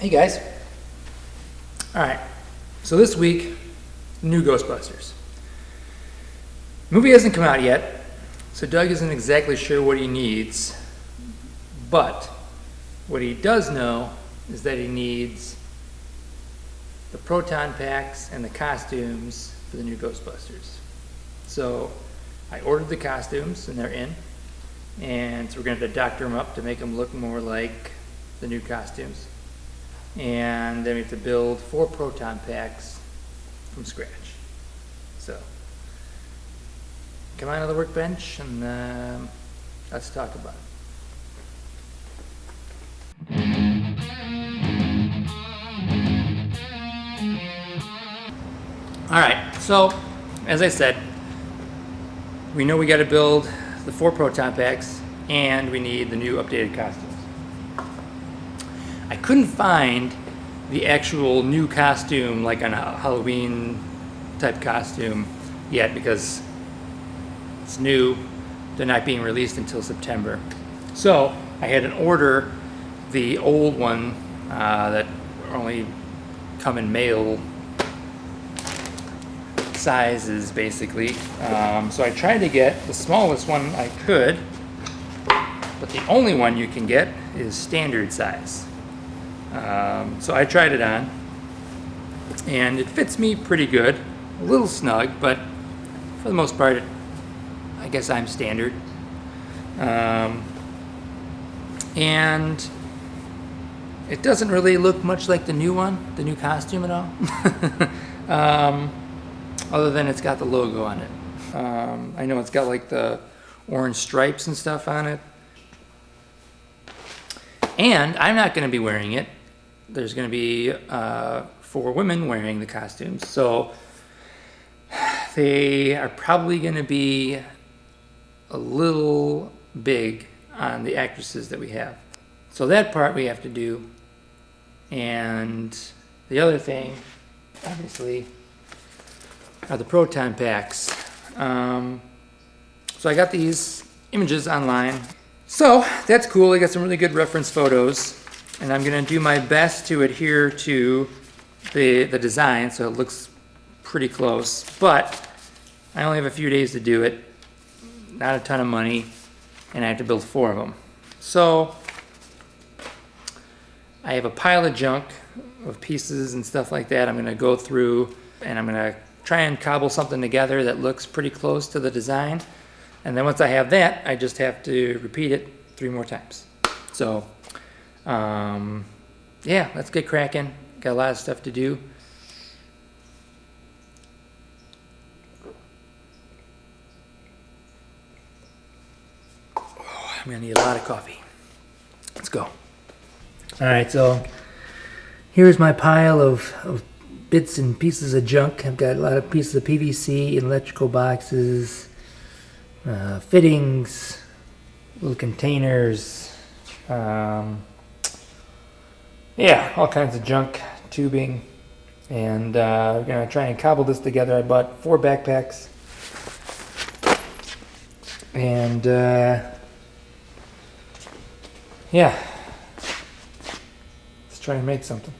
Hey guys. Alright, so this week, new Ghostbusters. The movie hasn't come out yet, so Doug isn't exactly sure what he needs, but what he does know is that he needs the proton packs and the costumes for the new Ghostbusters. So I ordered the costumes and they're in, and so we're going to have to doctor them up to make them look more like the new costumes. And then we have to build 4 proton packs from scratch. So, come on to the workbench and let's talk about it. Alright, so as I said, we know we got to build the 4 proton packs and we need the new updated costumes. I couldn't find the actual new costume, like on a Halloween type costume yet, because it's new. They're not being released until September. So I had to order the old one that only come in male sizes, basically. So I tried to get the smallest one I could, but the only one you can get is standard size. So I tried it on, and it fits me pretty good. A little snug, but for the most part, I guess I'm standard. And it doesn't really look much like the new one, the new costume at all. Other than it's got the logo on it. I know it's got like the orange stripes and stuff on it. And I'm not going to be wearing it. There's going to be 4 women wearing the costumes. So they are probably going to be a little big on the actresses that we have. So that part we have to do. And the other thing, obviously, are the proton packs. So I got these images online. So that's cool. I got some really good reference photos, and I'm going to do my best to adhere to the design so it looks pretty close. But I only have a few days to do it, not a ton of money, and I have to build 4 of them. So I have a pile of junk of pieces and stuff like that. I'm going to go through and I'm going to try and cobble something together that looks pretty close to the design. And then once I have that, I just have to repeat it 3 more times. So, yeah, let's get cracking. Got a lot of stuff to do. Oh, I'm gonna need a lot of coffee. Let's go. All right, so here's my pile of bits and pieces of junk. I've got a lot of pieces of PVC, electrical boxes, fittings, little containers, yeah, all kinds of junk, tubing, and we're gonna try and cobble this together. I bought 4 backpacks, and yeah, let's try and make something.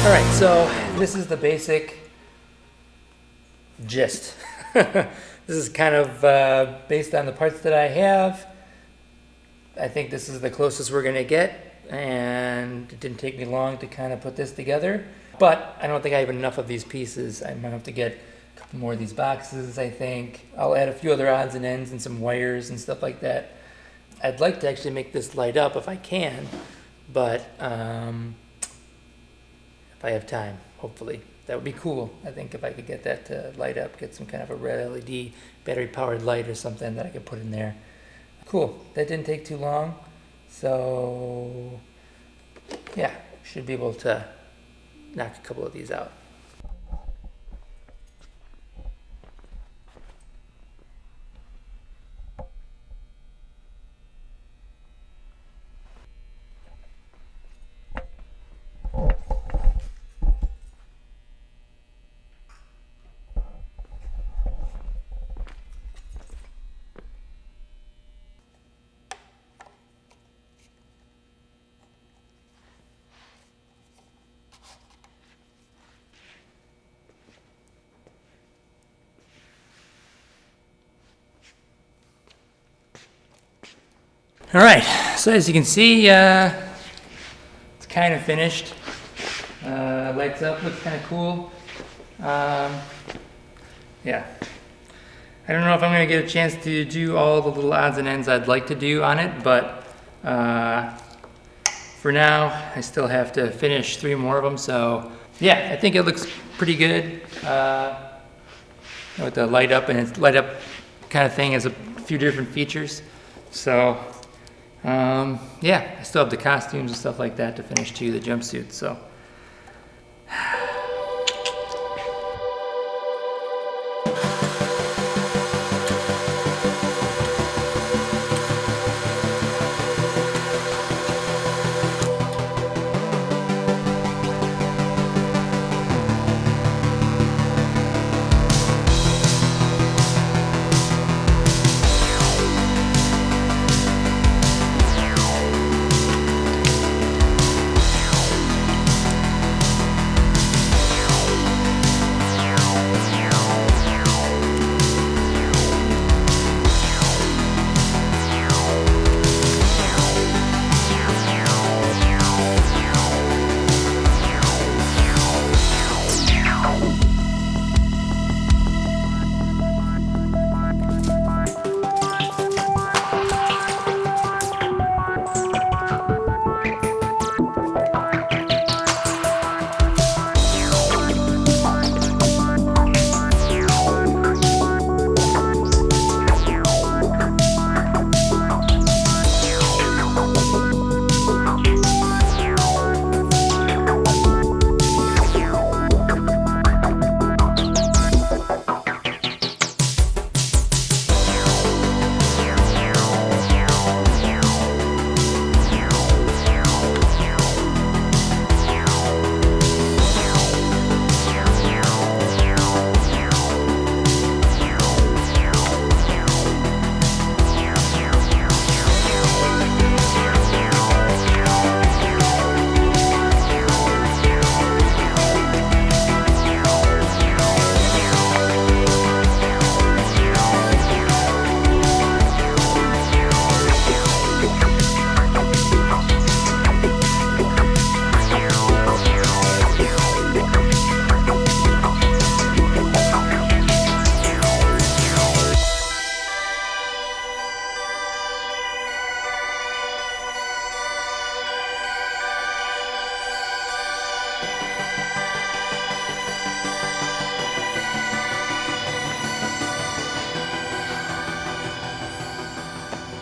All right, so this is the basic gist. This is kind of based on the parts that I have. I think this is the closest we're gonna get, and it didn't take me long to kind of put this together. But I don't think I have enough of these pieces. I might have to get a couple more of these boxes, I think. I'll add a few other odds and ends and some wires and stuff like that. I'd like to actually make this light up if I can, but if I have time, hopefully. That would be cool. I think if I could get that to light up, get some kind of a red LED battery-powered light or something that I could put in there. Cool. That didn't take too long. So, yeah, should be able to knock a couple of these out. All right, so as you can see, it's kind of finished. Lights up, looks kind of cool. Yeah. I don't know if I'm going to get a chance to do all the little odds and ends I'd like to do on it, but for now, I still have to finish 3 more of them. So yeah, I think it looks pretty good with the light up, and it's light up kind of thing has a few different features. So yeah, I still have the costumes and stuff like that to finish too, the jumpsuits. So.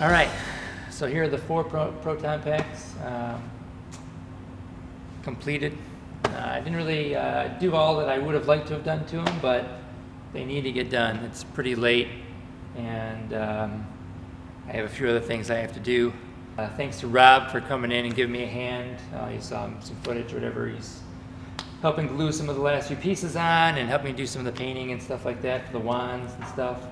All right, so here are the 4 proton packs completed. I didn't really do all that I would have liked to have done to them, but they need to get done. It's pretty late, and I have a few other things I have to do. Thanks to Rob for coming in and giving me a hand. You saw some footage or whatever. He's helping glue some of the last few pieces on and helping me do some of the painting and stuff like that for the wands and stuff.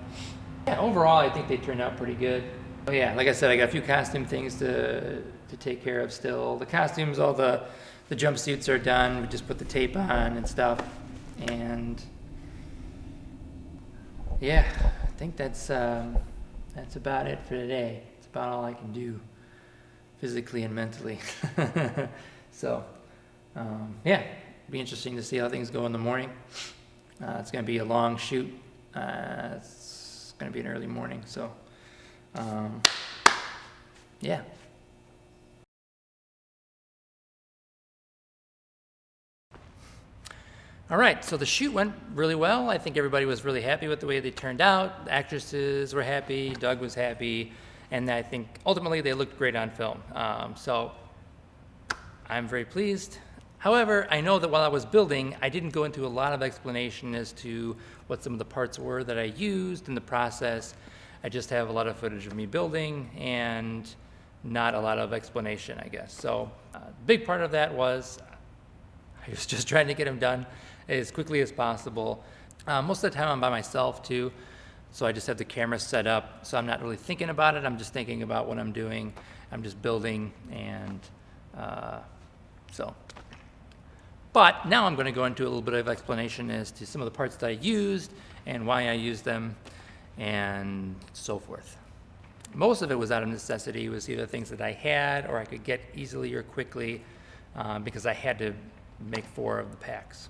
Yeah, overall, I think they turned out pretty good. Oh yeah, like I said, I got a few costume things to to take care of still. The costumes, all the jumpsuits are done. We just put the tape on and stuff. And yeah, I think that's about it for today. It's about all I can do physically and mentally. So, yeah, be interesting to see how things go in the morning. It's going to be a long shoot. It's going to be an early morning, so yeah. All right, so the shoot went really well. I think everybody was really happy with the way they turned out. The actresses were happy, Doug was happy, and I think ultimately they looked great on film. So I'm very pleased. However, I know that while I was building, I didn't go into a lot of explanation as to what some of the parts were that I used in the process. I just have a lot of footage of me building and not a lot of explanation, I guess. So a big part of that was I was just trying to get them done as quickly as possible. Most of the time I'm by myself too, so I just have the camera set up, so I'm not really thinking about it. I'm just thinking about what I'm doing. I'm just building, and so. But now I'm going to go into a little bit of explanation as to some of the parts that I used and why I used them and so forth. Most of it was out of necessity. It was either things that I had or I could get easily or quickly because I had to make 4 of the packs.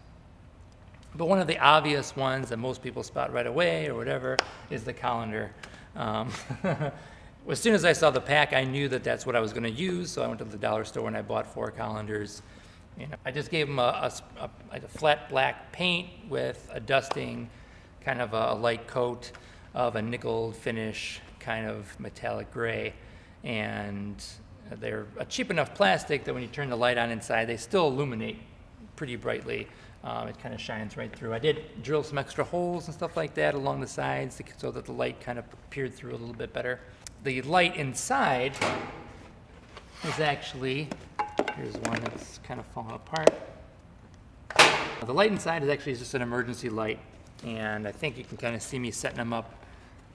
But one of the obvious ones that most people spot right away or whatever is the colander. As soon as I saw the pack, I knew that that's what I was going to use, so I went to the dollar store and I bought 4 colanders. I just gave them a flat black paint with a dusting, kind of a light coat of a nickel finish, kind of metallic gray, and they're a cheap enough plastic that when you turn the light on inside, they still illuminate pretty brightly. It kind of shines right through. I did drill some extra holes and stuff like that along the sides so that the light kind of peered through a little bit better. The light inside is actually, here's one that's kind of falling apart. The light inside is actually just an emergency light, and I think you can kind of see me setting them up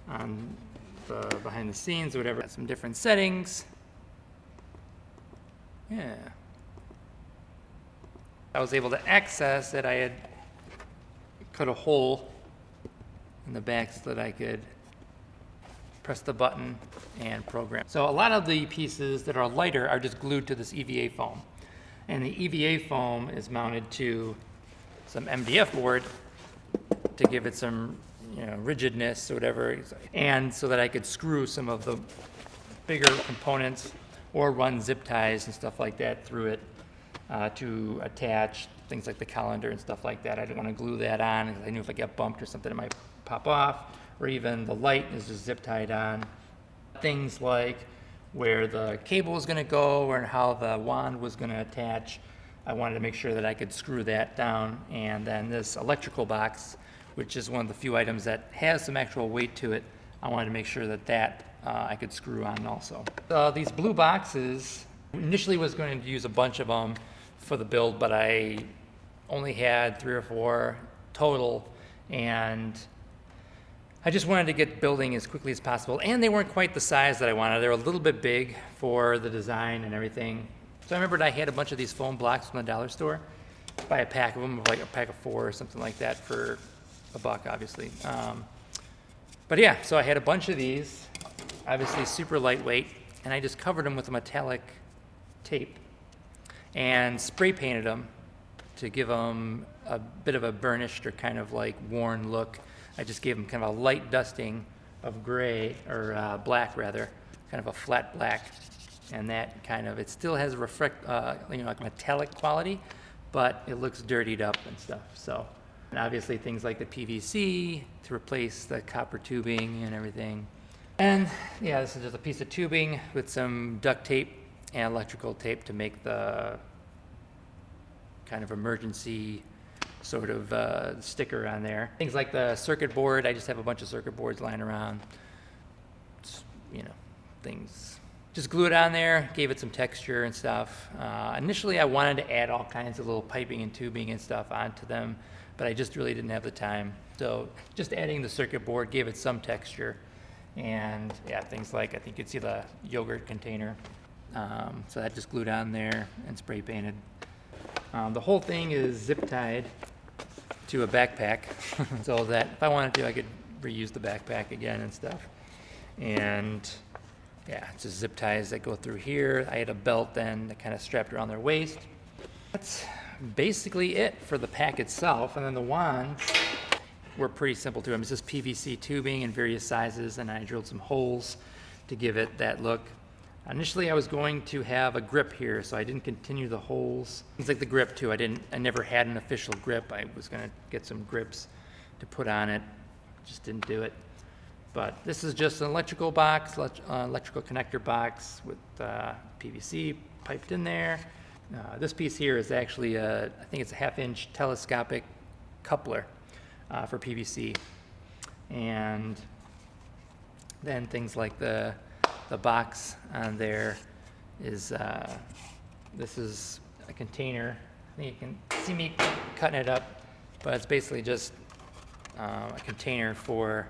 on the behind the scenes or whatever. Got some different settings. Yeah. I was able to access it. I had cut a hole in the back so that I could press the button and program. So a lot of the pieces that are lighter are just glued to this EVA foam. And the EVA foam is mounted to some MDF board to give it some rigidness or whatever. And so that I could screw some of the bigger components or run zip ties and stuff like that through it to attach things like the colander and stuff like that. I didn't want to glue that on because I knew if I got bumped or something it might pop off, or even the light is just zip tied on. Things like where the cable was going to go or how the wand was going to attach, I wanted to make sure that I could screw that down. And then this electrical box, which is one of the few items that has some actual weight to it, I wanted to make sure that I could screw on also. These blue boxes, initially was going to use a bunch of them for the build, but I only had 3 or 4 total, and I just wanted to get building as quickly as possible, and they weren't quite the size that I wanted. They were a little bit big for the design and everything. So I remembered I had a bunch of these foam blocks from the dollar store. Buy a pack of them, like a pack of 4 or something like that for $1, obviously. But yeah, so I had a bunch of these, obviously super lightweight, and I just covered them with a metallic tape and spray painted them to give them a bit of a burnished or kind of like worn look. I just gave them kind of a light dusting of gray, or black rather, kind of a flat black, and that kind of, it still has a like metallic quality, but it looks dirtied up and stuff. So, and obviously things like the PVC to replace the copper tubing and everything. And yeah, this is just a piece of tubing with some duct tape and electrical tape to make the kind of emergency sort of sticker on there. Things like the circuit board, I just have a bunch of circuit boards lying around. Just, things. Just glue it on there, gave it some texture and stuff. Initially I wanted to add all kinds of little piping and tubing and stuff onto them, but I just really didn't have the time. So just adding the circuit board gave it some texture. And yeah, things like, I think you could see the yogurt container. So that just glued on there and spray painted. The whole thing is zip tied to a backpack, so that if I wanted to, I could reuse the backpack again and stuff. And yeah, it's just zip ties that go through here. I had a belt then that kind of strapped around their waist. That's basically it for the pack itself. And then the wands were pretty simple too. It's just PVC tubing in various sizes, and I drilled some holes to give it that look. Initially, I was going to have a grip here, so I didn't continue the holes. It's like the grip too. I never had an official grip. I was going to get some grips to put on it. Just didn't do it. But this is just an electrical box, electrical connector box with PVC piped in there. This piece here is actually I think it's a 1/2-inch telescopic coupler for PVC. And then things like the box on there is, this is a container. I think you can see me cutting it up, but it's basically just a container for,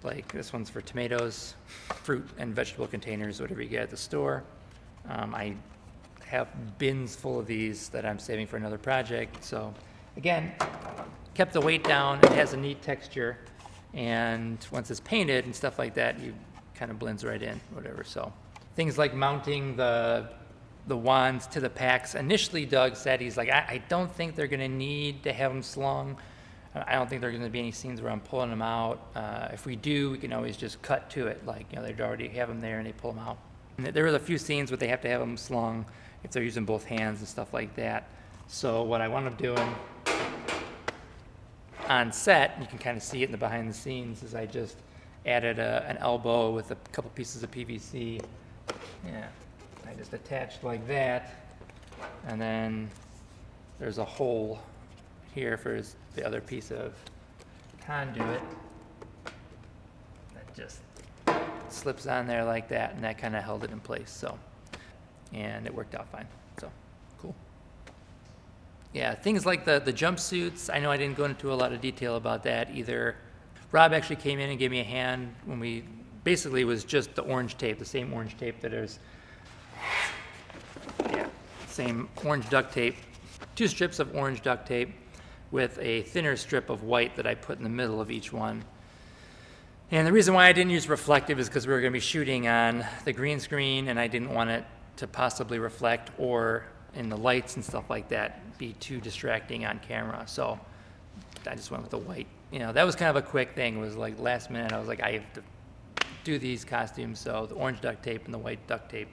like, this one's for tomatoes, fruit and vegetable containers, whatever you get at the store. I have bins full of these that I'm saving for another project. So again, kept the weight down. It has a neat texture, and once it's painted and stuff like that, you kind of blends right in, whatever. So things like mounting the wands to the packs. Initially, Doug said, he's like, I don't think they're going to need to have them slung. I don't think there are going to be any scenes where I'm pulling them out. If we do, we can always just cut to it. Like, they'd already have them there and they pull them out. And there was a few scenes where they have to have them slung if they're using both hands and stuff like that. So what I wound up doing on set, you can kind of see it in the behind the scenes, is I just added an elbow with a couple pieces of PVC. Yeah, I just attached like that, and then there's a hole here for the other piece of conduit that just slips on there like that, and that kind of held it in place. So, and it worked out fine. So, cool. Yeah, things like the jumpsuits, I know I didn't go into a lot of detail about that either. Rob actually came in and gave me a hand when we, basically it was just the orange tape, the same orange tape that is, yeah, same orange duct tape, 2 strips of orange duct tape with a thinner strip of white that I put in the middle of each one. And the reason why I didn't use reflective is because we were going to be shooting on the green screen, and I didn't want it to possibly reflect, or in the lights and stuff like that, be too distracting on camera. So I just went with the white. That was kind of a quick thing. It was like last minute. I was like, I have to do these costumes. So the orange duct tape and the white duct tape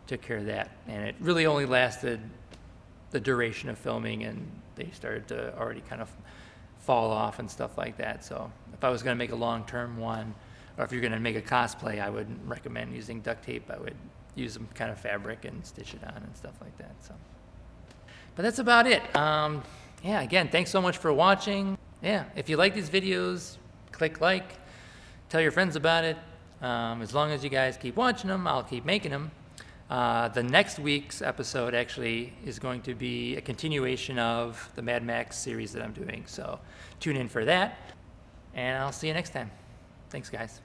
took care of that. And it really only lasted the duration of filming, and they started to already kind of fall off and stuff like that. So if I was going to make a long-term one, or if you're going to make a cosplay, I wouldn't recommend using duct tape. I would use some kind of fabric and stitch it on and stuff like that. So, but that's about it. Yeah, again, thanks so much for watching. Yeah, if you like these videos, click like, tell your friends about it. As long as you guys keep watching them, I'll keep making them. The next week's episode actually is going to be a continuation of the Mad Max series that I'm doing. So tune in for that, and I'll see you next time. Thanks, guys.